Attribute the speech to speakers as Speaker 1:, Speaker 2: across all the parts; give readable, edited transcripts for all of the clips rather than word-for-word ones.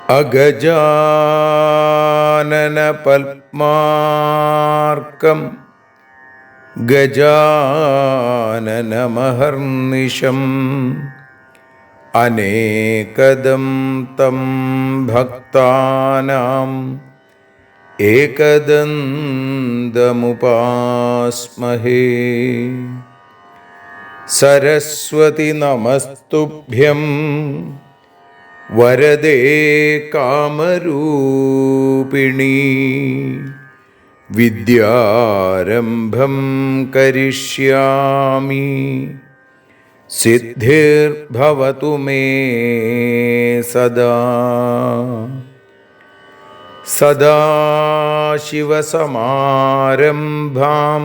Speaker 1: അഗജാനന പത്മാർക്കം ഗജാനനമഹർനിശം അനേകദം തം ഭക്താനാം ഏകദന്തമുപാസ്മഹേ. സരസ്വതി നമസ്തുഭ്യം വരദേ കാമരൂപിണീ. വിദ്യാരംഭം കരിഷ്യാമി സിദ്ധിർഭവതു മേ സദാ. സദാശിവസമാരംഭാം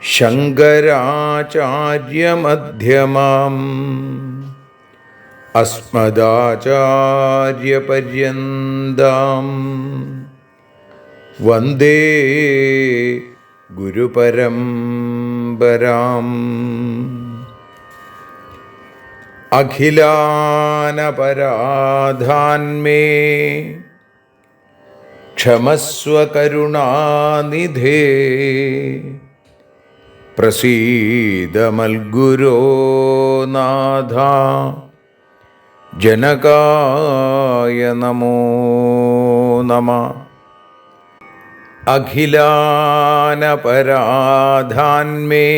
Speaker 1: ശങ്കരാചാര്യമധ്യമാം അസ്മദാചാര്യപര്യന്താം വന്ദേ ഗുരുപരമ്പരാം. അഖിലാനപരാധാന്മേ ക്ഷമസ്വ കരുണാനിധേ. പ്രസീദ മൽഗുരോ നാഥ ജനകായ നമോ നമഃ. അഖിലാനപരാധാന്മേ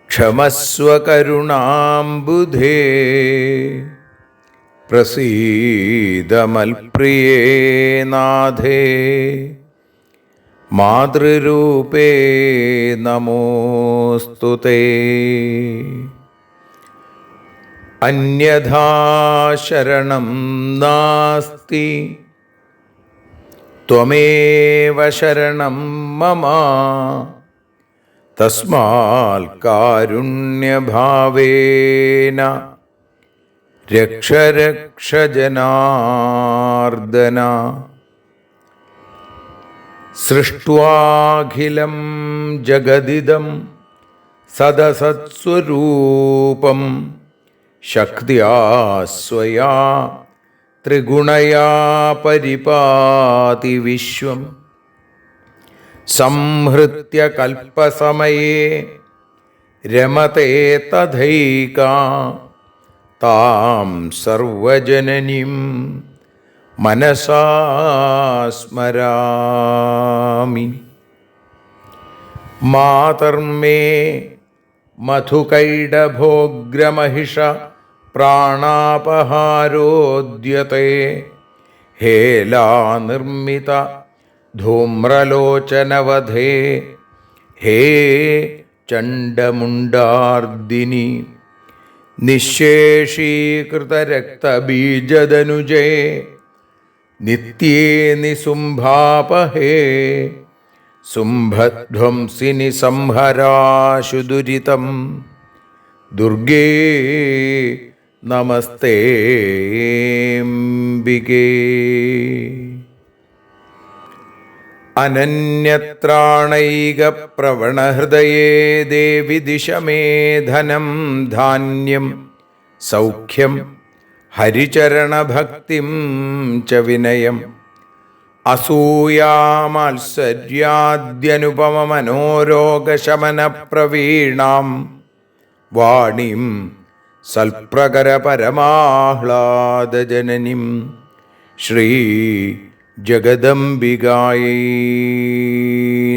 Speaker 1: ക്ഷമസ്വ കരുണാംബുധേ. പ്രസീദ മൽപ്രിയേ നാഥേ മാതൃരൂപേ നമോസ്തുതേ. അന്യഥാ ശരണം നാസ്തി ത്വമേവ ശരണം മമ. തസ്മാൽ കാരുണ്യഭാവേന രക്ഷ രക്ഷ ജനാർദ്ദന. സൃഷ്ട്വാഖിലം ജഗദിദം സദസത്സ്വരൂപം ശക്തിയാ സ്വയാ ത്രിഗുണയാ പരിപാതി വിശ്വം. സംഹൃത്യ കൽപ്പസമയേ രമതേ തഥൈകാ. താം സർവജനനീം മനസാ സ്മരാമി. മാതർമേ മധുകൈടഭോഗ്രമഹിഷ പ്രാണാപഹാരോദ്യത്തെ. ഹേലാനിർമ്മിത ധൂമ്രലോചനവധേ. ഹേ ചണ്ഡമുണ്ഡാർദിനി. നിശേഷീകൃതരക്തബീജദനുജേ നിത്യേ നിസുംഭാപഹേ. സുംഭധ്വംസിനി സംഹരാശു ദുരിതം. ദുർഗേ നമസ്തേംബികേ. അനന്യത്രാണൈകപ്രവണഹൃദയേ ദേവി ദിശ മേ ധനം ധാന്യം സൗഖ്യം ഹരിചരണഭക്തിം ച വിനയം. അസൂയാമാത്സര്യാദ്യനുപമമനോരോഗശമനപ്രവീണാം വാണീം സൽപ്രകരപരമാഹ്ലാദജനനീം ശ്രീ ജഗദംബികായൈ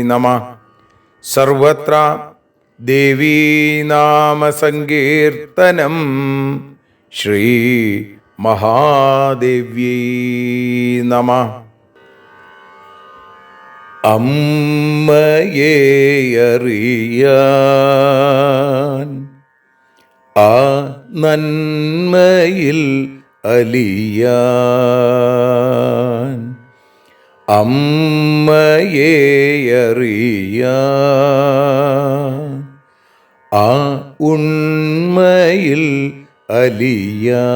Speaker 1: നമഃ. സർവത്ര ദേവീനാമസങ്കീർത്തനം ശ്രീ മഹാദേവ്യൈ നമഃ. അമ്മയെ അറിയാൻ ആ നന്മയിൽ അലിയാൻ, അമ്മയെ അറിയാൻ ആ ഉണ്മയിൽ അലിയാൻ,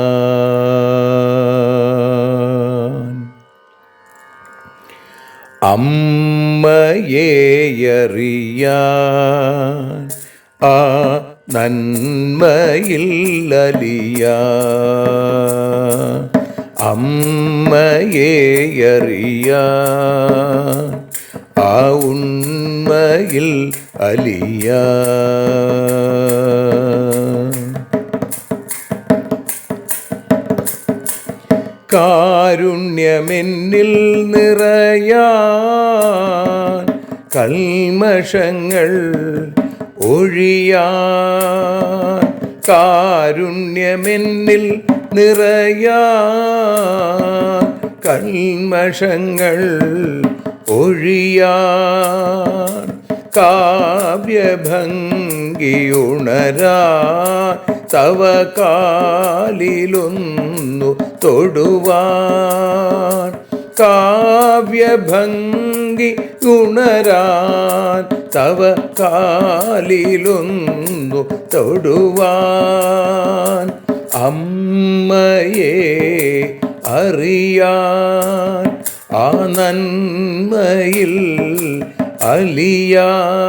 Speaker 1: അമ്മയെ അറിയാൻ ആ നന്മയിൽ അലിയാൻ, അമ്മയെ അറിയാൻ ആ ഉണ്മയിൽ അലിയാൻ. കാരുണ്യമെന്നിൽ നിറയാൻ, കൽമഷങ്ങൾ ഒഴിയാൻ, കാരുണ്യമെന്നിൽ നിറയാൻ, കൽമഷങ്ങൾ ഒഴിയാൻ, കാവ്യഭംഗിയുണരാൻ തവ കാലിലൊന്നു തൊടുവാൻ, കാവ്യഭംഗി ഉണരാൻ തവ കാലിലൊന്നു തൊടുവാൻ, അമ്മയെ അറിയാൻ ആ നന്മയിൽ അലിയാൻ.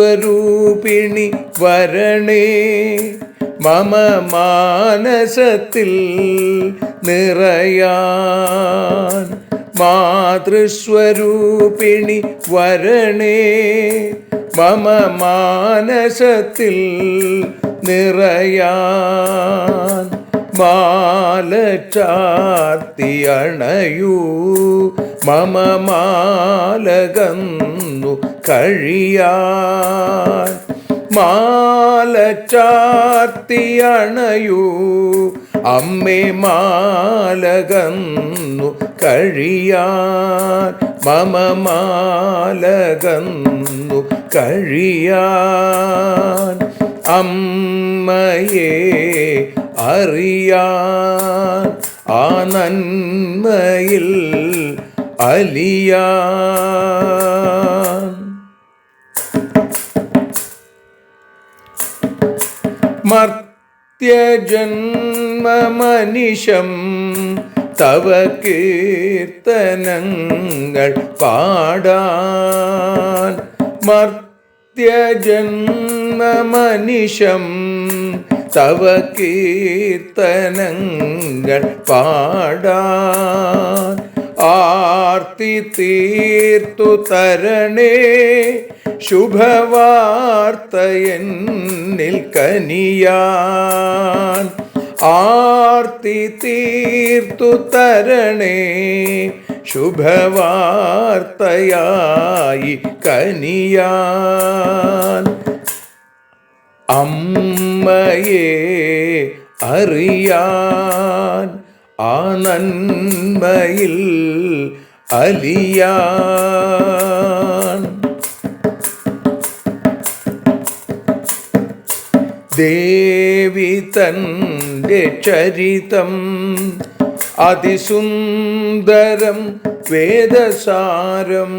Speaker 1: മാതൃസ്വരൂപിണി വരണേ മമ മാനസത്തിൽ നിറയാൻ, മാതൃസ്വരൂപിണി വരണേ മമ മാനസത്തിൽ നിറയാൻ, മാല ചാർത്തി അണയൂ മമ മാലകന്നു കഴിയാൻ, മാല ചാർത്തി അണയൂ അമ്മേ മാലകന്നു കഴിയാൻ, മമ മാലകന്നു കഴിയാൻ, അമ്മയെ അറിയാൻ ആ നന്മയിൽ അലിയാൻ. മർത്യജന്മമനിശം തവ കീർത്തനങ്ങൾ പാടാൻ, മർത്യജന്മമനിശം തവ കീർത്തനങ്ങൾ പാടാൻ, ആർത്തി തീർത്തു തരണേ ശുഭവാർത്തയെന്നിൽ കനിയാൻ, ആർത്തി തീർത്തു തരണേ ശുഭവാർത്തയായി കനിയാൻ, അമ്മയെ അറിയാൻ ആ നന്മയിൽ അലിയാൻ. ദേവി തൻ്റെ ചരിതം അതിസുന്ദരം വേദസാരം,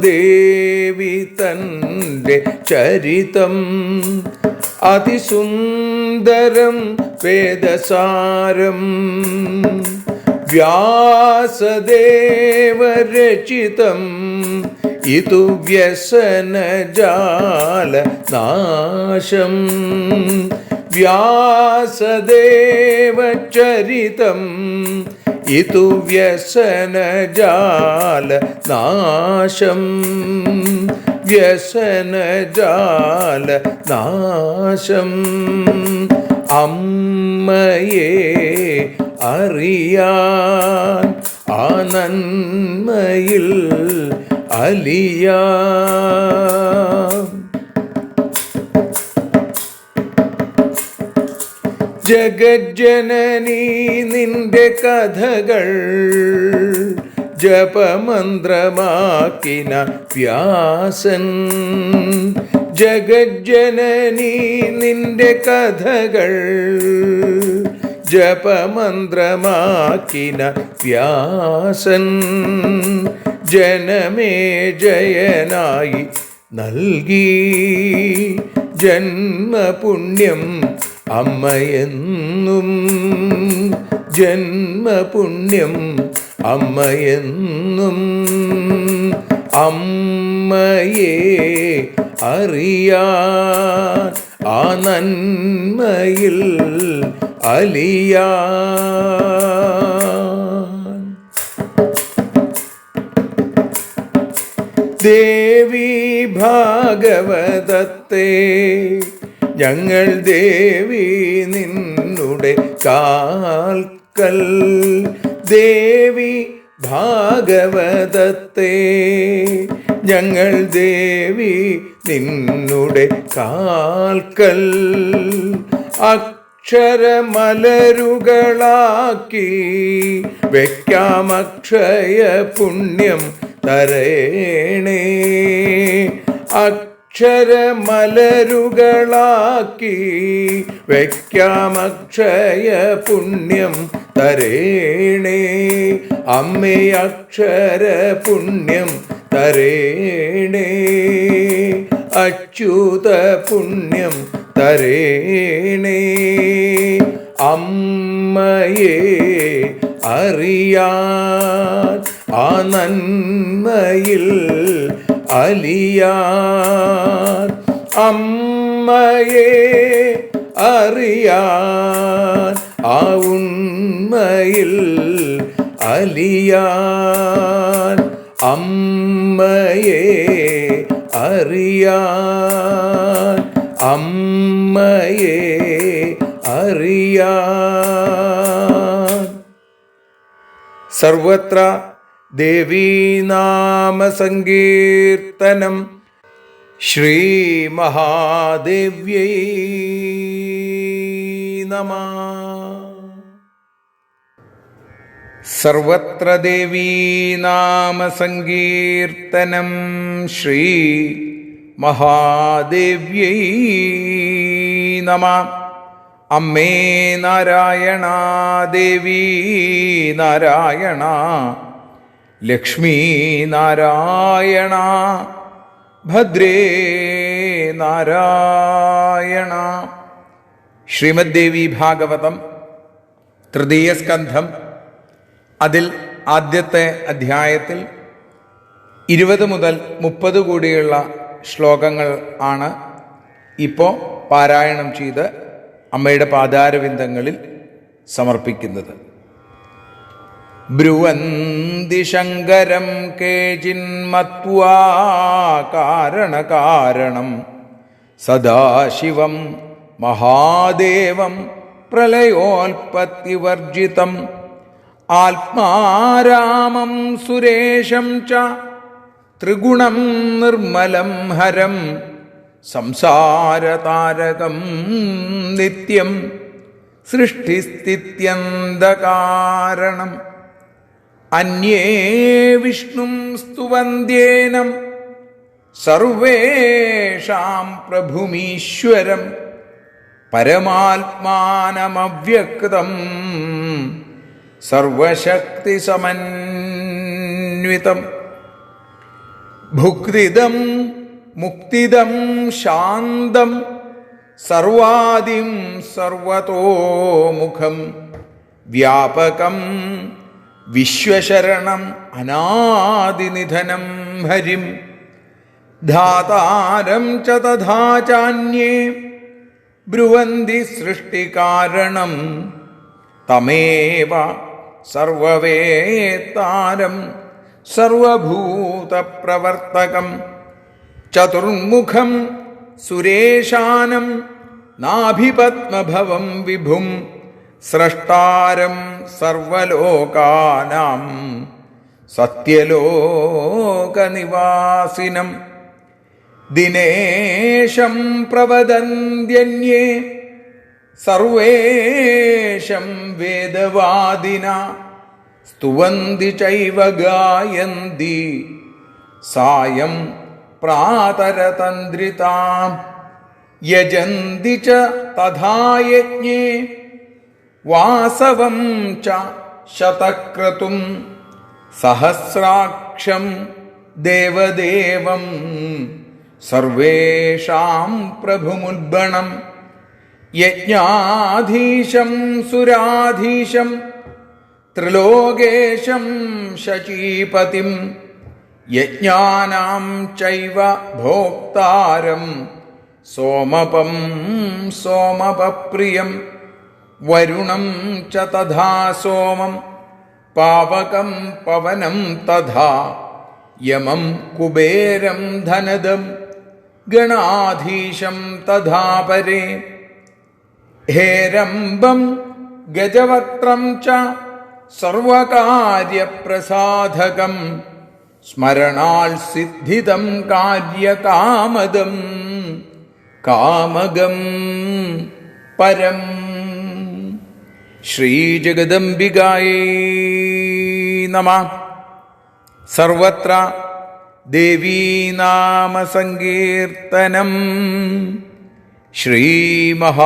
Speaker 1: ദേവി തൻ്റെ ചരിതം അതിസുന്ദരം വേദസാരം, വ്യാസദേവരചിതം ഇതു വ്യസനജാല നാശം, വ്യാസദേവചരിതം ഇതു വ്യസനജാല നാശം, വ്യസനജാല നാശം, അമ്മയെ അറിയാൻ ആ നന്മയിൽ അലിയാൻ. ജഗജ്ജനനീ നിന്റെ കഥകൾ ജപമന്ത്രമാക്കിന വ്യാസൻ. ജഗജ്ജനനീ നിന്റെ കഥകൾ ജപമന്ത്രമാക്കിന വ്യാസൻ. ജനമേ ജയനായി നൽകി ജന്മപുണ്യം അമ്മയെന്നും. ജന്മപുണ്യം അമ്മയെന്നും. അമ്മയെ അറിയാൻ ആ നന്മയിൽ അലിയാൻ. ദേവി ഭാഗവതത്തെ ഞങ്ങൾ ദേവി നിന്നുടെ കാൽക്കൽ. ദേവി ഭാഗവതത്തെ ഞങ്ങൾ ദേവി നിന്നുടെ കാൽക്കൽ. അക്ഷരമലരുകളാക്കി വയ്ക്കാം അക്ഷയ പുണ്യം തരേണേ. അക്ഷരമലരുകളാക്കി വയ്ക്കാം അക്ഷയ പുണ്യം തരേണേ. അമ്മേ അക്ഷര പുണ്യം തരേണേ. അച്യുത പുണ്യം തരേണേ. അമ്മയെ അറിയാൻ ആ നന്മയിൽ അലിയാൻ. അമ്മയെ അറിയാൻ ആ ഉണ്മയിൽ അലിയാൻ. അമ്മയെ അറിയാൻ. അമ്മയെ അറിയാൻ. സർവത്ര ദേവീനാമസങ്കീർത്തനം. ശ്രീ മഹാദേവ്യൈ നമഃ. സർവത്ര ദേവീനാമസങ്കീർത്തനം. ശ്രീ മഹാദേവ്യൈ നമഃ. അമ്മേ നാരായണ, ദേവി നാരായണ, ലക്ഷ്മീ നാരായണ, ഭദ്രേ നാരായണ. ശ്രീമദ് ദേവി ഭാഗവതം തൃതീയ സ്കന്ധം. അതിൽ ആദ്യത്തെ അധ്യായത്തിൽ 20 മുതൽ 30 കൂടിയുള്ള ശ്ലോകങ്ങൾ ആണ് ഇപ്പോൾ പാരായണം ചെയ്ത് അമ്മയുടെ പാദാരവിന്ദങ്ങളിൽ സമർപ്പിക്കുന്നത്. ബ്രുവന്തി ശങ്കരം കേചിന്മത്വാ കാരണകാരണം സദാശിവം മഹാദേവം പ്രളയോൽപത്തിവർജിതം ആത്മാരാമം സുരേശം ച ത്രിഗുണം നിർമ്മലം ഹരം സംസാരതാരകം നിത്യം സൃഷ്ടിസ്ഥിത്യന്തകാരണം. അന്യേ വിഷ്ണും സ്തുവന്ത്യേനം സർവേഷാം പ്രഭുമീശ്വരം പരമാത്മാനമവ്യക്തം സർവശക്തിസമന്വിതം. ഭുക്തിദം മുക്തിദം ശാന്തം സർവാദിം സർവതോമുഖം വ്യാപകം വിശ്വശരണം അനാദിനിധനം ഹരിം ധാതാരം ച തഥാ ചാന്യേ ബ്രുവന്തി സൃഷ്ടികാരണം തമേവ സർവവേത്താരം സർവഭൂതപ്രവർത്തകം ചതുർമുഖം സുരേശാനം നാഭിപത്മഭവം വിഭും സ്രഷ്ടാരം സർവലോകാനാം സത്യലോകനിവാസിനം ദിനേശം പ്രവദന്ത്യന്യേ സർവേഷം വേദവാദിന സ്തുവന്തി ചൈവ ഗായന്തി സായം പ്രാതരതന്ത്രിതാം യജന്തി ച തഥാ യജ്ഞേ വാസവം ച ശതക്രതും സഹസ്രാക്ഷം ദേവദേവം സർവേഷാം പ്രഭുമുദ്ഗണം യജ്ഞാധീശം സുരാധീശം ത്രിലോകേശം ശചീപതിം യജ്ഞാനാം ചൈവ ഭോക്താരം സോമപം സോമപപ്രിയം വരുണം ച തഥാ സോമം പാവകം പവനം തഥാ യമം കുബേരം ധനദം ഗണാധീശം തഥാ പരേ ഹേരംബം ഗജവക്രം ച സർവകാര്യപ്രസാധകം സ്മരണാൽ സിദ്ധിതം കാര്യകാമദം കാമകം പരം. ശ്രീജഗദംബികായൈ നമഃ. സർവത്ര ദേവീനാമസങ്കീർത്തനം. ശ്രീമഹാദേവ്യൈ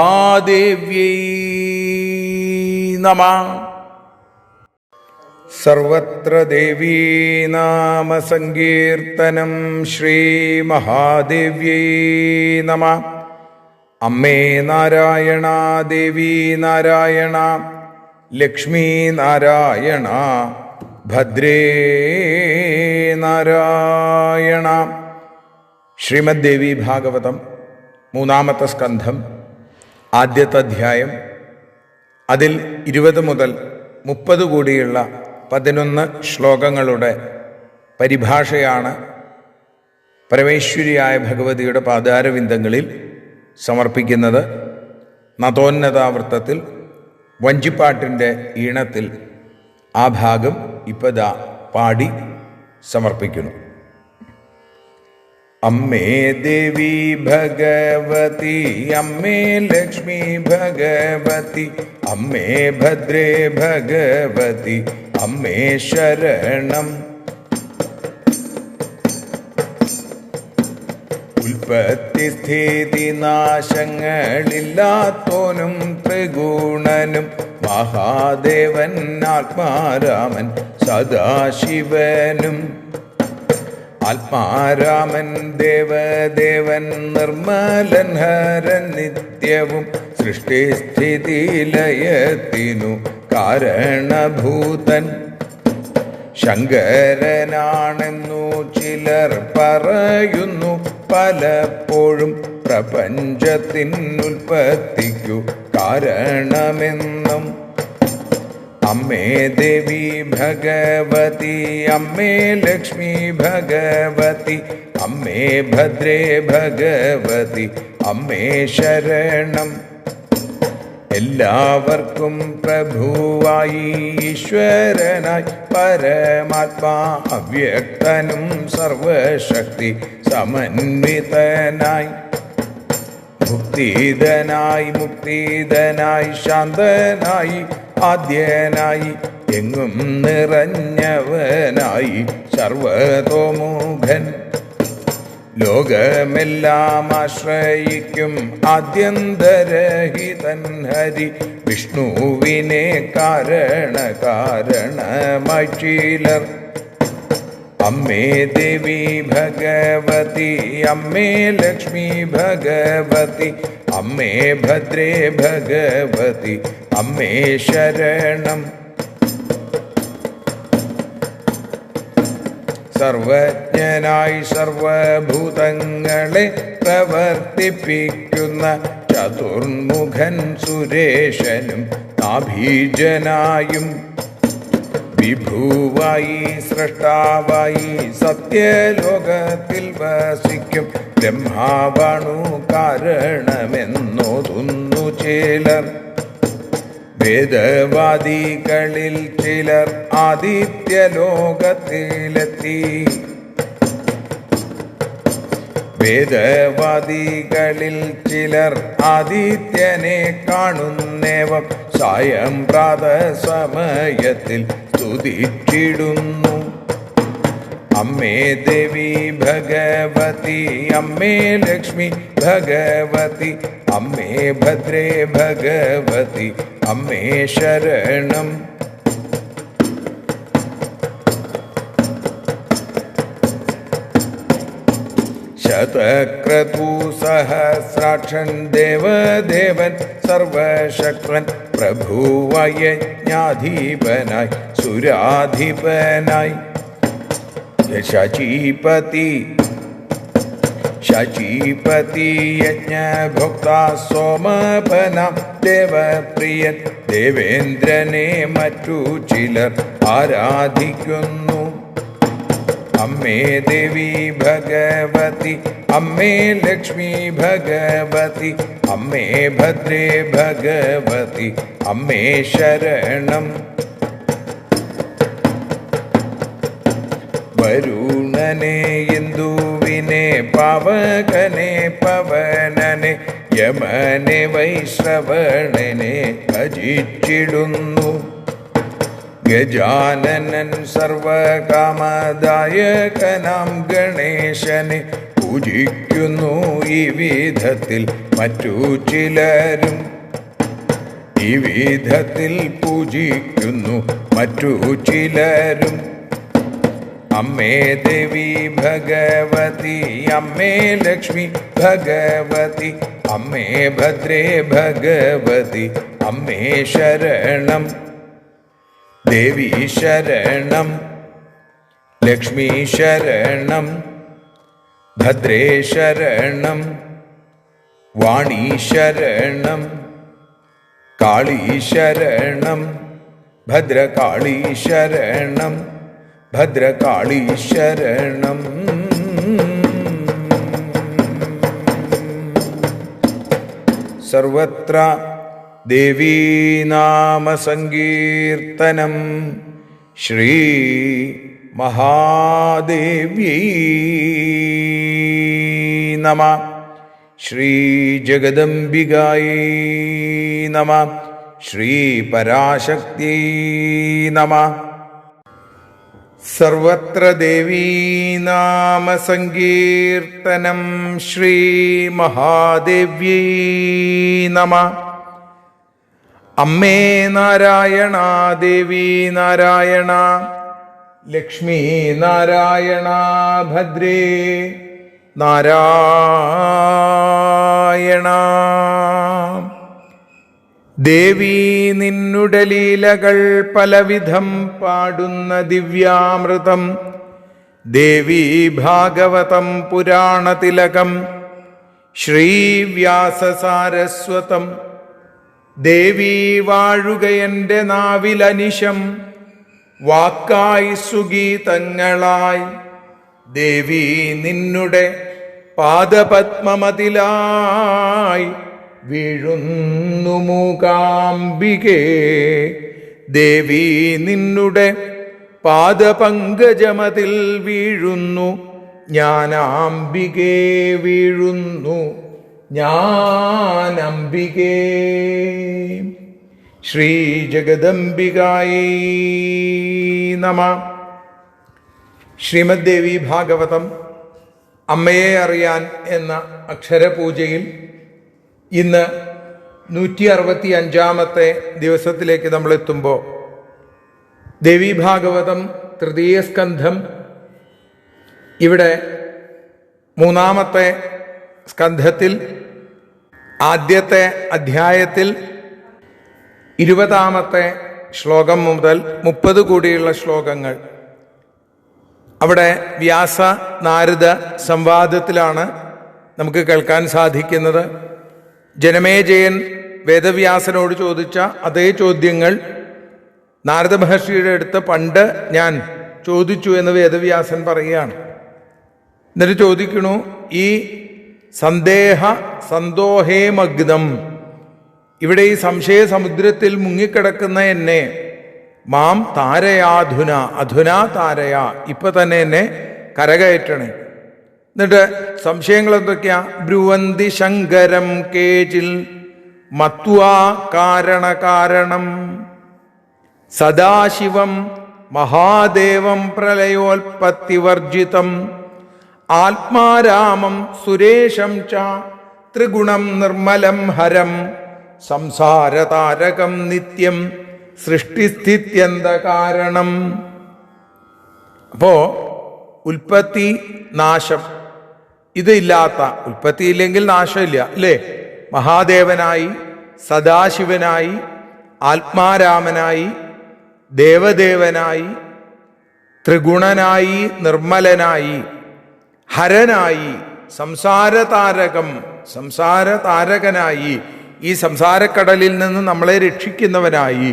Speaker 1: നമഃ. സർവത്ര ദേവീനാമസങ്കീർത്തനം. ശ്രീമഹാദേവ്യൈ നമഃ. അമ്മേ നാരായണ, ദേവി നാരായണ, ലക്ഷ്മീ നാരായണ, ഭദ്രേ നാരായണ. ശ്രീമദ് ദേവി ഭാഗവതം 3-ാമത്തെ സ്കന്ധം, ആദ്യത്തെ അധ്യായം. അതിൽ 20 മുതൽ 30 കൂടിയുള്ള 11 ശ്ലോകങ്ങളുടെ പരിഭാഷയാണ് പരമേശ്വരിയായ ഭഗവതിയുടെ പാദാരവിന്ദങ്ങളിൽ സമർപ്പിക്കുന്നത്. നതോന്നതാവൃത്തത്തിൽ വഞ്ചിപ്പാട്ടിൻ്റെ ഈണത്തിൽ ആ ഭാഗം ഇപ്പതാ പാടി സമർപ്പിക്കുന്നു. അമ്മേ ദേവി ഭഗവതി, അമ്മേ ലക്ഷ്മി ഭഗവതി, അമ്മേ ഭദ്രേ ഭഗവതി, അമ്മേ ശരണം. ഉൽപ്പത്തി സ്ഥിതി നാശങ്ങളില്ലാത്തോനും ത്രിഗുണനും മഹാദേവൻ ആത്മാരാമൻ സദാശിവനും. ആത്മാരാമൻ ദേവദേവൻ നിർമ്മലൻ ഹരൻ നിത്യവും സൃഷ്ടിസ്ഥിതി ലയത്തിനു കാരണഭൂതൻ. ശങ്കരനാണെന്നു ചിലർ പറയുന്നു, പലപ്പോഴും പ്രപഞ്ചത്തിനുൽപ്പത്തിക്കു കാരണമെന്നും. അമ്മേ ദേവി ഭഗവതി, അമ്മേ ലക്ഷ്മി ഭഗവതി, അമ്മേ ഭദ്രേ ഭഗവതി, അമ്മേ ശരണം. എല്ലാവർക്കും പ്രഭുവായി ഈശ്വരനായി പരമാത്മാ അവ്യക്തനും സർവശക്തി സമന്വിതനായി മുക്തിദനായി മുക്തിദനായി ശാന്തനായി ആദ്യനായി എങ്ങും നിറഞ്ഞവനായി സർവതോമുഖൻ. ലോകമെല്ലാം ആശ്രയിക്കും ആദ്യന്തരഹിതൻ ഹരി വിഷ്ണുവിനെ കാരണമായി ചിലർ. അമ്മേ ദേവി ഭഗവതി, അമ്മേ ലക്ഷ്മി ഭഗവതി, അമ്മേ ഭദ്രേ ഭഗവതി, അമ്മേ ശരണം. സർവജ്ഞനായി സർവഭൂതങ്ങളെ പ്രവർത്തിപ്പിക്കുന്ന ചതുർമുഖൻ സുരേശനും നാഭീജനായും വിഭുവായി സൃഷ്ടാവായി സത്യലോകത്തിൽ വസിക്കും ബ്രഹ്മാവാണു കാരണമെന്നോതുന്നു ചിലർ. വേദവാദികളിൽ ചിലർ ആദിത്യലോകത്തിലെത്തി വേദവാദികളിൽ ചിലർ ആദിത്യനെ കാണുന്നേവം സായം പ്രാതസമയത്തിൽ സ്തുതിച്ചിടുന്നു. അമ്മേ ദേവി ഭഗവതി, അമ്മേ ലക്ഷ്മി ഭഗവതി, അമ്മേ ഭദ്രേ ഭഗവതി, അമ്മേ ശരണം. ശതക്രതു സഹസ്രാക്ഷൻ ദേവദേവൻ സർവശക്തൻ പ്രഭുവായ യജ്ഞാധിപനായി സുരാധിപനായി ശചീപതി യജ്ഞഭോക്ത സോമപനാം ദേവപ്രിയൻ ദേവേന്ദ്രനെ മറ്റു ചിലർ ആരാധിക്കുന്നു. അമ്മേ ദേവി ഭഗവതി, അമ്മേ ലക്ഷ്മി ഭഗവതി, അമ്മേ ഭദ്രേ ഭഗവതി, അമ്മേ ശരണം. വരുണനെ ഇന്ദുവിനെ പാവകനെ പവനനെ യമനെ വൈശ്രവണനെ ഭജിച്ചിടുന്നു. ഗജാനനൻ സർവകാമദായകനാം ഗണേശനെ പൂജിക്കുന്നു ഈ വിധത്തിൽ മറ്റു ചിലരും. ഈ വിധത്തിൽ പൂജിക്കുന്നു മറ്റു ചിലരും. അമ്മേ ദേവി ഭഗവതി, അമ്മേ ലക്ഷ്മി ഭഗവതി, അമ്മേ ഭദ്രേ ഭഗവതി, അമ്മേ ശരണം. ദേവി ശരണം, ലക്ഷ്മി ശരണം, ഭദ്രേ ശരണം, വാണി ശരണം, കാളി ശരണം, ഭദ്രകാളി ശരണം, ഭദ്രകാളി ശരണം. സർവത്ര ദേവീനാമസങ്കീർത്തനം. ശ്രീ മഹാദേവ്യൈ നമഃ. ശ്രീ ജഗദംബികായൈ നമഃ. ശ്രീ പരാശക്തിയൈ നമഃ. സർവത്ര ദേവീനാമസങ്കീർത്തനം. ശ്രീ മഹാദേവ്യൈ നമഃ. അമ്മേ നാരായണ, ദേവി നാരായണ, ലക്ഷ്മി നാരായണ, ഭദ്രേ നാരായണ. ദേവി നിന്നുടെ ലീലകൾ പലവിധം പാടുന്ന ദിവ്യാമൃതം. ദേവി ഭാഗവതം പുരാണതിലകം ശ്രീവ്യാസസാരസ്വതം. ദേവി വാഴുകയൻ്റെ നാവിലനിശം വാക്കായി സുഗീതങ്ങളായി. ദേവി നിന്നുടെ പാദപത്മമതിലായി വീഴുന്നു മൂകാംബികേ. ദേവി നിന്നുടെ പാദപങ്കജമതിൽ വീഴുന്നു ഞാനാംബികേ. വീഴുന്നു ഞാനംബികേ. ശ്രീ ജഗദംബികായൈ നമഃ. ശ്രീമദ് ദേവി ഭാഗവതം അമ്മയെ അറിയാൻ എന്ന അക്ഷരപൂജയിൽ ഇന്ന് 165-ാമത്തെ ദിവസത്തിലേക്ക് നമ്മൾ എത്തുമ്പോൾ ദേവി ഭാഗവതം തൃതീയ സ്കന്ധം ഇവിടെ 3-ാമത്തെ സ്കന്ധത്തിൽ ആദ്യത്തെ അധ്യായത്തിൽ 20-ാമത്തെ ശ്ലോകം മുതൽ 30 കൂടിയുള്ള ശ്ലോകങ്ങൾ അവിടെ വ്യാസ നാരദ സംവാദത്തിലാണ് നമുക്ക് കേൾക്കാൻ സാധിക്കുന്നത്. ജനമേജയൻ വേദവ്യാസനോട് ചോദിച്ച അതേ ചോദ്യങ്ങൾ നാരദ മഹർഷിയുടെ അടുത്ത് പണ്ട് ഞാൻ ചോദിച്ചു എന്ന് വേദവ്യാസൻ പറയുകയാണ്. എന്നിട്ട് ചോദിക്കണു, ഈ സന്തോഹേ മഗ്നം, ഇവിടെ ഈ സംശയ സമുദ്രത്തിൽ മുങ്ങിക്കിടക്കുന്ന എന്നെ മാം താരയാധുന, അധുനാ താരയാ, ഇപ്പൊ തന്നെ എന്നെ കരകയറ്റണേ. എന്നിട്ട് സംശയങ്ങൾ എന്തൊക്കെയാ? ബ്രുവന്തി ശങ്കരം കേചിൽ മത്വാ കാരണം സദാശിവം മഹാദേവം പ്രളയോൽപത്തിവർജിതം ആത്മാരാമം സുരേശം ച ത്രിഗുണം നിർമ്മലം ഹരം സംസാരതാരകം നിത്യം സൃഷ്ടിസ്ഥിത്യന്തകാരണം. അപ്പോ ഉൽപ്പത്തി നാശം ഇതില്ലാത്ത, ഉൽപ്പത്തി ഇല്ലെങ്കിൽ നാശമില്ല അല്ലേ? മഹാദേവനായി, സദാശിവനായി, ആത്മാരാമനായി, ദേവദേവനായി, ത്രിഗുണനായി, നിർമ്മലനായി, ഹരനായി, സംസാരതാരകനായി, ഈ സംസാരക്കടലിൽ നിന്ന് നമ്മളെ രക്ഷിക്കുന്നവനായി,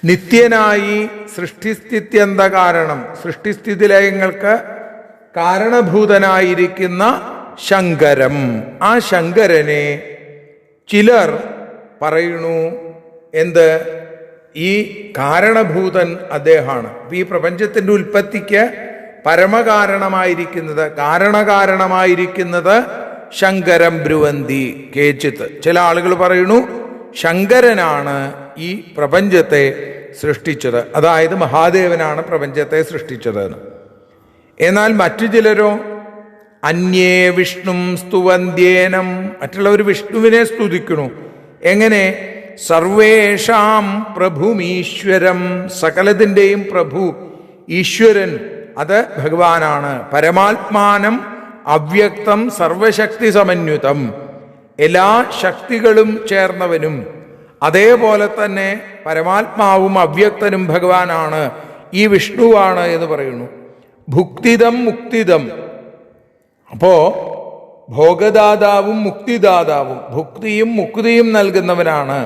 Speaker 1: നിത്യനായി, സൃഷ്ടിസ്ഥിത്യന്തകാരണം, സൃഷ്ടിസ്ഥിതിലയങ്ങൾക്ക് കാരണഭൂതനായിരിക്കുന്ന ശങ്കരം. ആ ശങ്കരനെ ചിലർ പറയുന്നു എന്ത്? ഈ കാരണഭൂതൻ അദ്ദേഹമാണ്. ഈ പ്രപഞ്ചത്തിൻ്റെ ഉൽപ്പത്തിക്ക് പരമകാരണമായിരിക്കുന്നത്, കാരണകാരണമായിരിക്കുന്നത് ശങ്കരം ബ്രുവന്തി കേച്ചിത്ത്. ചില ആളുകൾ പറയുന്നു ശങ്കരനാണ് ഈ പ്രപഞ്ചത്തെ സൃഷ്ടിച്ചത്, അതായത് മഹാദേവനാണ് പ്രപഞ്ചത്തെ സൃഷ്ടിച്ചതെന്ന്. എന്നാൽ മറ്റു ചിലരോ അന്യേ വിഷ്ണും സ്തുവന്ത്യേനം, മറ്റുള്ളവർ വിഷ്ണുവിനെ സ്തുതിക്കുന്നു. എങ്ങനെ? സർവേഷാം പ്രഭുമീശ്വരം, സകലത്തിൻ്റെയും പ്രഭു ഈശ്വരൻ അത് ഭഗവാനാണ്. പരമാത്മാനം അവ്യക്തം സർവശക്തി സമന്വിതം, എല്ലാ ശക്തികളും ചേർന്നവനും. അതേപോലെ തന്നെ പരമാത്മാവും അവ്യക്തനും ഭഗവാനാണ്, ഈ വിഷ്ണുവാണ് എന്ന് പറയുന്നു. ഭുക്തിദം മുക്തിദം, അപ്പോ ഭോഗദാതാവും മുക്തിദാതാവും, ഭുക്തിയും മുക്തിയും നൽകുന്നവനാണ്.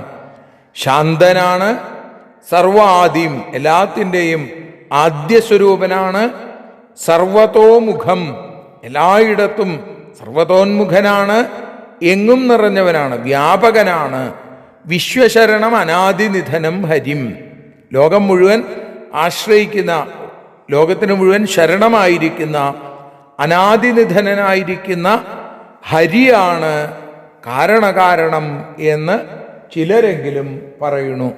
Speaker 1: ശാന്തനാണ്, സർവാദിം എല്ലാത്തിൻ്റെയും ആദ്യസ്വരൂപനാണ്. സർവതോമുഖം, എല്ലായിടത്തും സർവതോന്മുഖനാണ്, എങ്ങും നിറഞ്ഞവനാണ്, വ്യാപകനാണ്. വിശ്വശരണം അനാദിനിധനം ഹരിം, ലോകം മുഴുവൻ ആശ്രയിക്കുന്ന, ലോകത്തിന് മുഴുവൻ ശരണമായിരിക്കുന്ന അനാദിനിധനനായിരിക്കുന്ന ഹരിയാണ് കാരണകാരണം എന്ന് ചിലരെങ്കിലും പറയുന്നു.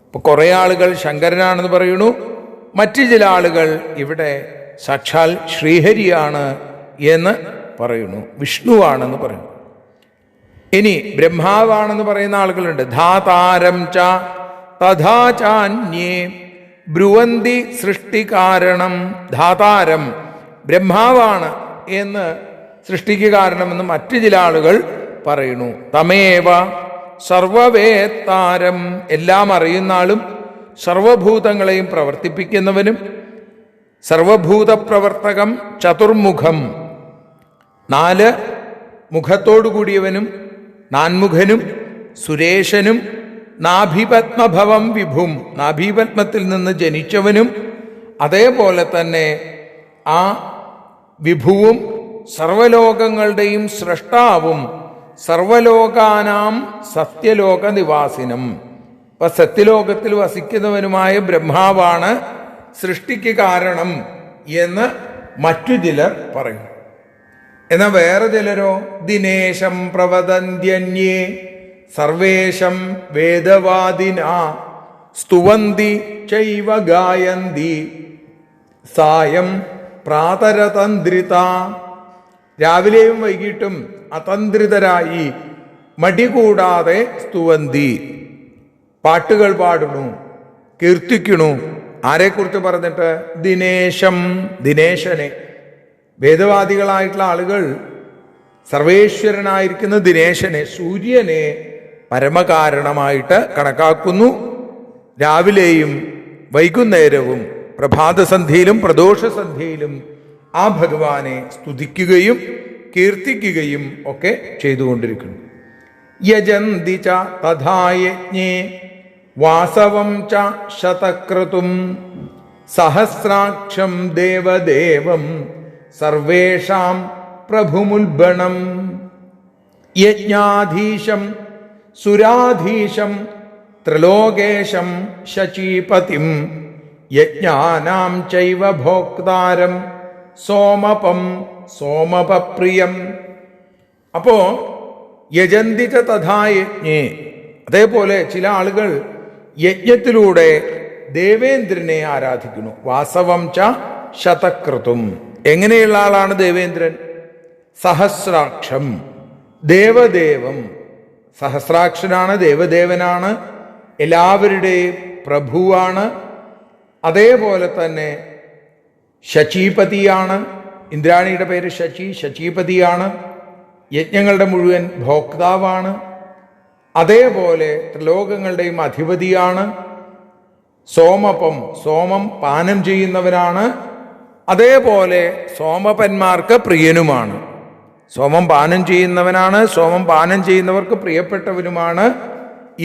Speaker 1: ഇപ്പൊ കുറേ ആളുകൾ ശങ്കരനാണെന്ന് പറയുന്നു, മറ്റു ചില ആളുകൾ ഇവിടെ സാക്ഷാൽ ശ്രീഹരിയാണ് എന്ന് പറയുന്നു, വിഷ്ണുവാണെന്ന് പറയുന്നു. ഇനി ബ്രഹ്മാവാണെന്ന് പറയുന്ന ആളുകളുണ്ട്. ധാതാരം ച തഥാ ചാന്യേ ബ്രുവന്തി സൃഷ്ടികാരണം. ധാതാരം ബ്രഹ്മാവാണ് എന്ന് സൃഷ്ടിക്ക് കാരണമെന്ന് മറ്റു ചില ആളുകൾ പറയുന്നു. തമേവ സർവവേത്താരം, എല്ലാം അറിയുന്ന ആളും സർവഭൂതങ്ങളെയും പ്രവർത്തിപ്പിക്കുന്നവനും, സർവഭൂത പ്രവർത്തകം, ചതുർമുഖം 4 മുഖത്തോടു കൂടിയവനും, നാൻമുഖനും, സുരേശനും, നാഭിപത്മഭവം വിഭും, നാഭീപത്മത്തിൽ നിന്ന് ജനിച്ചവനും, അതേപോലെ തന്നെ ആ വിഭുവും സർവലോകങ്ങളുടെയും സൃഷ്ടാവും, സർവലോകാനാം സത്യലോക നിവാസിനും. അപ്പൊ സത്യലോകത്തിൽ വസിക്കുന്നവനുമായ ബ്രഹ്മാവാണ് സൃഷ്ടിക്ക് കാരണം എന്ന് മറ്റു ചിലർ പറയും. എന്നാൽ വേറെ ചിലരോ ദിനേശം പ്രവദന്ത്യന്യേ സർവേശം വേദവാദിന സ്തുവന്തി ചൈവ ഗായന്തി സായം പ്രാതരതന്ത്രിത. രാവിലെയും വൈകിട്ടും അതന്ത്രിതരായി മടി കൂടാതെ സ്തുവന്തി, പാട്ടുകൾ പാടുന്നു, കീർത്തിക്കണു. ആരെക്കുറിച്ച് പറഞ്ഞിട്ട്? ദിനേശം, ദിനേശനെ. വേദവാദികളായിട്ടുള്ള ആളുകൾ സർവേശ്വരനായിരിക്കുന്ന ദിനേശനെ, സൂര്യനെ പരമകാരണമായിട്ട് കണക്കാക്കുന്നു. രാവിലെയും വൈകുന്നേരവും പ്രഭാതസന്ധിയിലും പ്രദോഷസന്ധിയിലും ആ ഭഗവാനെ സ്തുതിക്കുകയും കീർത്തിക്കുകയും ഒക്കെ ചെയ്തുകൊണ്ടിരിക്കുന്നു. യജന്തി ച തഥായജ്ഞേ വാസവം ച ശതക്രതും സഹസ്രാക്ഷം ദേവദേവം സർവേഷാം പ്രഭുമുൽബണം. യജ്ഞാധീശം സുരാധീശം ത്രിലോകേശം ശചീപതിം യജ്ഞാനാം ചൈവ ഭോക്താരം സോമപം സോമപപ്രിയം. അപ്പോ യജന്തിച്ച തഥാ യജ്ഞേ, അതേപോലെ ചില ആളുകൾ യജ്ഞത്തിലൂടെ ദേവേന്ദ്രനെ ആരാധിക്കുന്നു. വാസവം ച ശതക്രതും. എങ്ങനെയുള്ള ആളാണ് ദേവേന്ദ്രൻ? സഹസ്രാക്ഷം ദേവദേവം. സഹസ്രാക്ഷനാണ്, ദേവദേവനാണ്, എല്ലാവരുടെയും പ്രഭുവാണ്. അതേപോലെ തന്നെ ശചീപതിയാണ്. ഇന്ദ്രാണിയുടെ പേര് ശചി, ശചീപതിയാണ്. യജ്ഞങ്ങളുടെ മുഴുവൻ ഭോക്താവാണ്. അതേപോലെ ത്രിലോകങ്ങളുടെയും അധിപതിയാണ്. സോമപം, സോമം പാനം ചെയ്യുന്നവനാണ്. അതേപോലെ സോമപന്മാർക്ക് പ്രിയനുമാണ്. സോമം പാനം ചെയ്യുന്നവനാണ്, സോമം പാനം ചെയ്യുന്നവർക്ക് പ്രിയപ്പെട്ടവനുമാണ്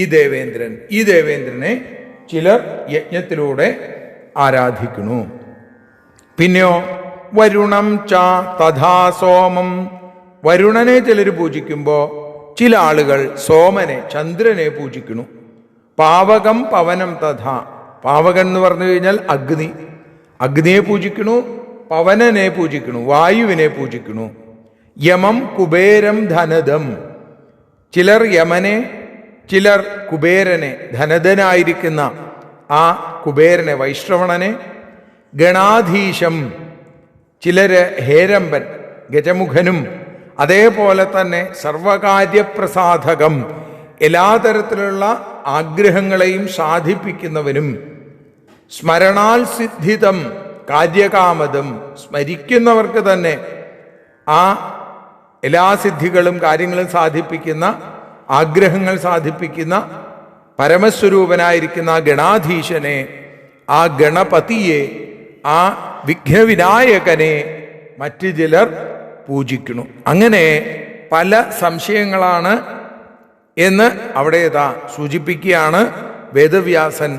Speaker 1: ഈ ദേവേന്ദ്രൻ. ഈ ദേവേന്ദ്രനെ ചിലർ യജ്ഞത്തിലൂടെ ആരാധിക്കുന്നു. പിന്നെയോ വരുണം ച തഥാ സോമം. വരുണനെ ചിലർ പൂജിക്കുമ്പോൾ ചില ആളുകൾ സോമനെ, ചന്ദ്രനെ പൂജിക്കുന്നു. പാവകം പവനം തഥാ. പാവകൻ എന്ന് പറഞ്ഞു കഴിഞ്ഞാൽ അഗ്നി, അഗ്നിയെ പൂജിക്കുന്നു. പവനനെ പൂജിക്കുന്നു, വായുവിനെ പൂജിക്കുന്നു. യമം കുബേരം ധനദം. ചിലർ യമനെ, ചിലർ കുബേരനെ, ധനധനായിരിക്കുന്ന ആ കുബേരനെ, വൈശ്രവണനെ. ഗണാധീശം, ചിലര് ഹേരമ്പൻ, ഗജമുഖനും. അതേപോലെ തന്നെ സർവകാര്യപ്രസാധകം, എല്ലാ തരത്തിലുള്ള ആഗ്രഹങ്ങളെയും സാധിപ്പിക്കുന്നവനും. സ്മരണാൽ സിദ്ധിതം കാര്യകാമതം. സ്മരിക്കുന്നവർക്ക് തന്നെ ആ എല്ലാ സിദ്ധികളും കാര്യങ്ങളും സാധിപ്പിക്കുന്ന, ആഗ്രഹങ്ങൾ സാധിപ്പിക്കുന്ന പരമസ്വരൂപനായിരിക്കുന്ന ഗണാധീശനെ, ആ ഗണപതിയെ, ആ വിഘ്നവിനായകനെ മറ്റു ചിലർ പൂജിക്കുന്നു. അങ്ങനെ പല സംശയങ്ങളാണ് എന്ന് അവിടെ സൂചിപ്പിക്കുകയാണ് വേദവ്യാസൻ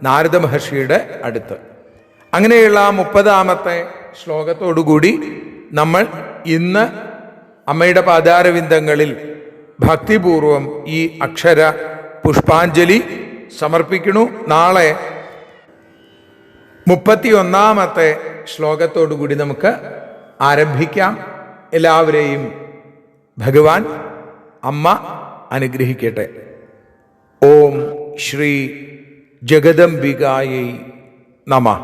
Speaker 1: നാരദ മഹർഷിയുടെ അടുത്ത്. അങ്ങനെയുള്ള 30ാമത്തെ ശ്ലോകത്തോടുകൂടി നമ്മൾ ഇന്ന് അമ്മയുടെ പാദാരവിന്ദങ്ങളിൽ ഭക്തിപൂർവം ഈ അക്ഷര പുഷ്പാഞ്ജലി സമർപ്പിക്കുന്നു. നാളെ 31ാമത്തെ ശ്ലോകത്തോടുകൂടി നമുക്ക് ആരംഭിക്കാം. എല്ലാവരെയും ഭഗവാൻ അമ്മ അനുഗ്രഹിക്കട്ടെ. ഓം ശ്രീ ജഗദംബികായൈ നമഃ.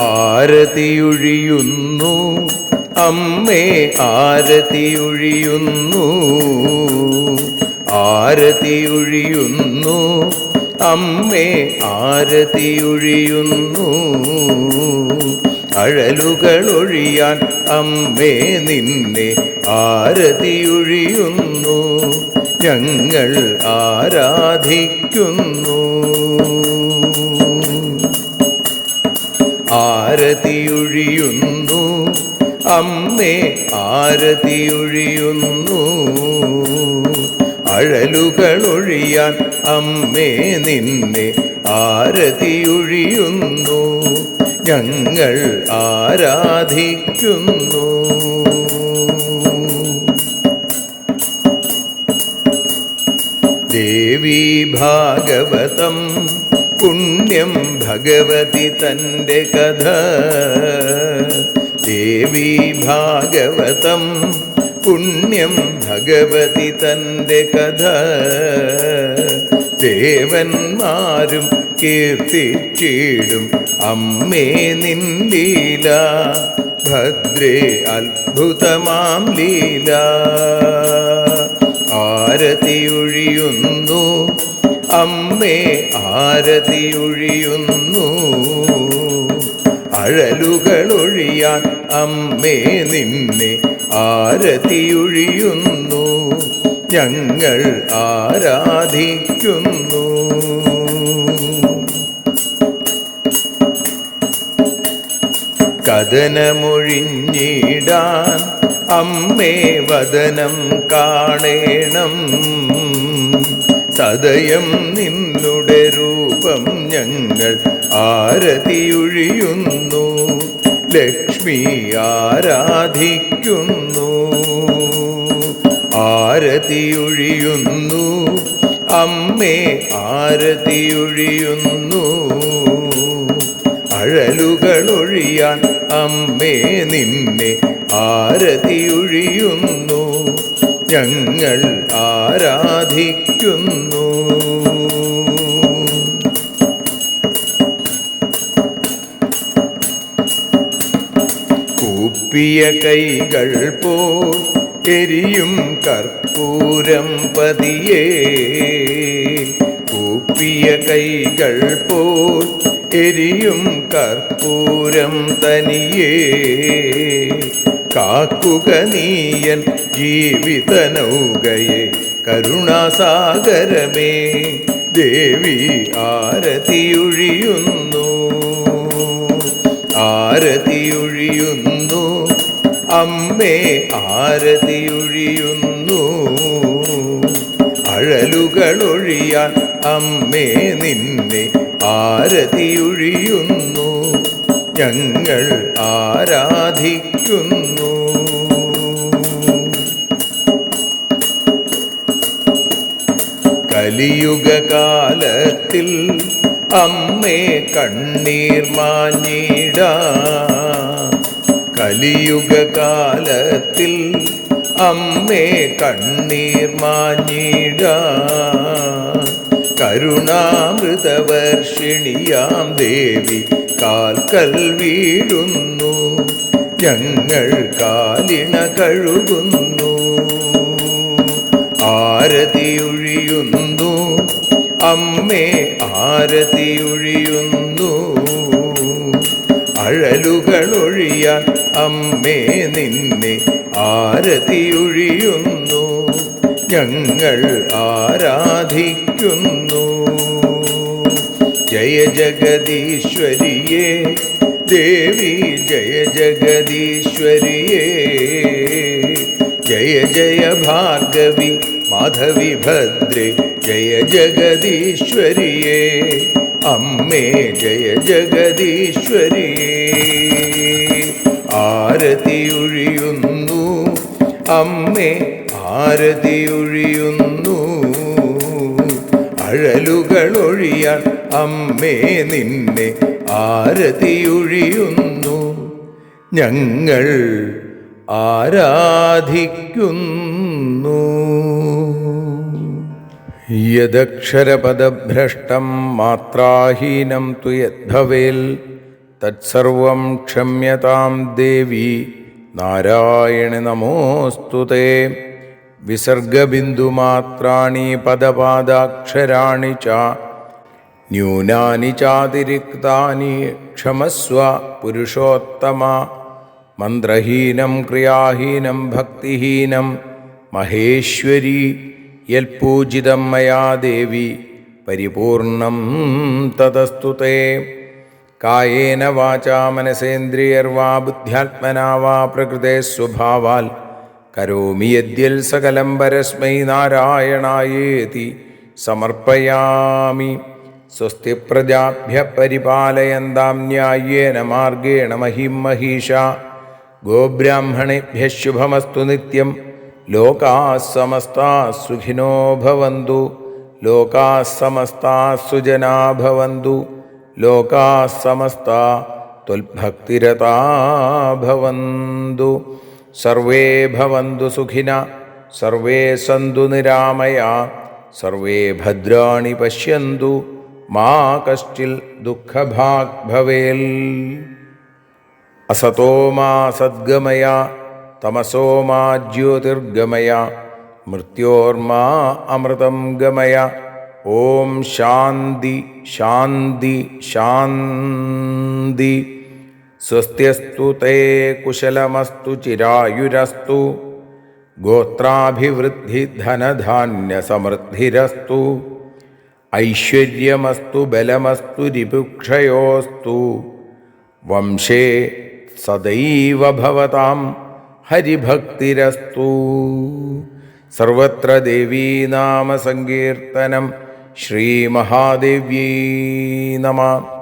Speaker 2: ആരതിയൊഴിയുന്നു അമ്മേ, ആരതിയൊഴിയുന്നു, ആരതിയൊഴിയുന്നു അമ്മേ, ആരതിയൊഴിയുന്നു. അഴലുകളൊഴിയാൻ അമ്മേ നിന്നെ ആരതിയൊഴിയുന്നു, ഞങ്ങൾ ആരാധിക്കുന്നു. ആരതിയൊഴിയുന്നു അമ്മേ, ആരതിയൊഴിയുന്നു. അഴലുകളൊഴിയാൻ അമ്മേ നിന്നെ ആരതിയൊഴിയുന്നു, ഞങ്ങൾ ആരാധിക്കുന്നു. ദേവീ ഭാഗവതം പുണ്യം ഭഗവതി തൻ്റെ കഥ. ദേവീ ഭാഗവതം പുണ്യം ഭഗവതി തൻ്റെ കഥ. ദേവന്മാരും കീർത്തിച്ചിടും അമ്മേ നിൻ ലീല, ഭദ്രേ അത്ഭുതമാം ലീല. ആരതിയൊഴിയുന്നു അമ്മേ, ആരതിയൊഴിയുന്നു. അഴലുകളൊഴിയാൻ അമ്മേ നിന്നെ ആരതിയൊഴിയുന്നു, ഞങ്ങൾ ആരാധിക്കുന്നു. കഥനമൊഴിഞ്ഞിടാൻ അമ്മേ വദനം കാണേണം, സദയം നിന്നുടെ രൂപം ഞങ്ങൾ ആരതിയൊഴിയുന്നു, ലക്ഷ്മി ആരാധിക്കുന്നു. ആരതിയൊഴിയുന്നു അമ്മേ, ആരതിയൊഴിയുന്നു. അഴലുകളൊഴിയാൻ അമ്മേ നിന്നെ ആരതിയൊഴിയുന്നു, ഞങ്ങൾ ആരാധിക്കുന്നു. കൂപ്പിയ കൈകൾ പോൽ എരിയും കർപ്പൂരം പതിയേ, കൂപ്പിയ കൈകൾ പോൽ എരിയും കർപ്പൂരം തനിയേ, കാക്കുക നീയൻ ജീവിത നൗകയെ കരുണാസാഗരമേ, ദേവി ആരതിയൊഴിയുന്നു, ആരതിയൊഴിയുന്നു, അമ്മേ ആരതിയൊഴിയുന്നു. അഴലുകളൊഴിയാൻ അമ്മേ നിന്നെ ആരതിയൊഴിയുന്നു, ഞങ്ങൾ ആരാധിക്കുന്നു. കലിയുഗകാലത്തിൽ അമ്മേ കണ്ണീർ മാഞ്ഞിടാം, കലിയുഗകാലത്തിൽ അമ്മേ കണ്ണീർ മാഞ്ഞിടാം. കരുണാമൃതവർഷിണിയാം ദേവി കാൽക്കൽ വീഴുന്നു, ഞങ്ങൾ കാലിണ കഴുകുന്നു. ആരതിയൊഴിയുന്നു അമ്മേ ആരതിയൊഴിയുന്നു, അഴലുകളൊഴിയാൻ അമ്മേ നിന്നെ ആരതിയൊഴിയുന്നു, ഞങ്ങൾ ആരാധിക്കുന്നു. ജയ ജഗദീശ്വരിയേ ദേവി, ജയ ജഗദീശ്വരിയേ, ജയ ജയ ഭാർഗവി മാധവി ഭദ്രേ, ജയ ജഗദീശ്വരിയേ അമ്മേ, ജയ ജഗദീശ്വരിയേ. ആരതിയൊഴിയുന്നു അമ്മേ ആരതിയൊഴിയുന്നു, അഴലുകളൊഴിയാൻ അമ്മേ നിന്നെ ആരതിയൊഴിയുന്നു, ഞങ്ങൾ ആരാധിക്കുന്നു. യദക്ഷരപദഭ്രഷ്ടം മാത്രാഹീനം തു യദ്ഭവേൽ തത്സർവം ക്ഷമ്യതാം ദേവി നാരായണി നമോസ്തുതേ. വിസർഗബിന്ദുമാത്രാണി പദപാദാക്ഷരാണി ച ന്യൂനാനി ചാതിരിക്താനി ക്ഷമസ്വ പുരുഷോത്തമ. മന്ത്രഹീനം ക്രിയാഹീനം ഭക്തിഹീനം മഹേശ്വരി യൽപൂജിതം മയാ ദേവി പരിപൂർണം തതസ്തു തേ. കായേന വാചാ മനസേന്ദ്രിയർവാ ബുദ്ധ്യാത്മനാ വാ പ്രകൃതേ സ്വഭാവാൽ കരോമി യദ്യൽ സകലം പരസ്മൈ നാരായണായേതി സമർപ്പയാമി. സ്വസ്തി പ്രജാഭ്യ പരിപാലയന്താം ന്യായേന മാർഗേണ മഹിം മഹീഷാ. ഗോബ്രാഹ്മണേഭ്യഃ ശുഭമസ്തു നിത്യം. ലോകാഃ സമസ്താഃ സുഖിനോ ഭവന്തു. ലോകാഃ സമസ്താഃ സുജനാ ഭവന്തു. ലോകാഃ സമസ്താഃ ത്വൽഭക്തിരതാ ഭവന്തു. സർവേ ഭവന്തു സുഖിനഃ. സർവേ സന്തു നിരാമയാഃ. സർവേ ഭദ്രാണി പശ്യന്തു. മാ കശ്ചിൽ ദുഃഖഭാഗ് ഭവേൽ. അസതോ മാ സദ്ഗമയ. തമസോ മാ ജ്യോതിർഗമയ. മൃത്യോർമാ അമൃതം ഗമയ. ഓം ശാന്തി ശാന്തി ശാന്തി. സ്വസ്ത്യസ്തു തേ കുശലമസ്തു ചിരായുരസ്തു. ഗോത്രാഭിവൃദ്ധി ധനധാന്യസമൃദ്ധിരസ്തു. ഐശ്വര്യമസ്തു ബലമസ്തു രിപുക്ഷയോസ്തു. വംശേ സദൈവ ഭവതാം ഹരിഭക്തിരസ്തു. സർവത്ര ദേവീനാമസങ്കീർത്തനം. ശ്രീമഹാദേവ്യൈ നമഃ.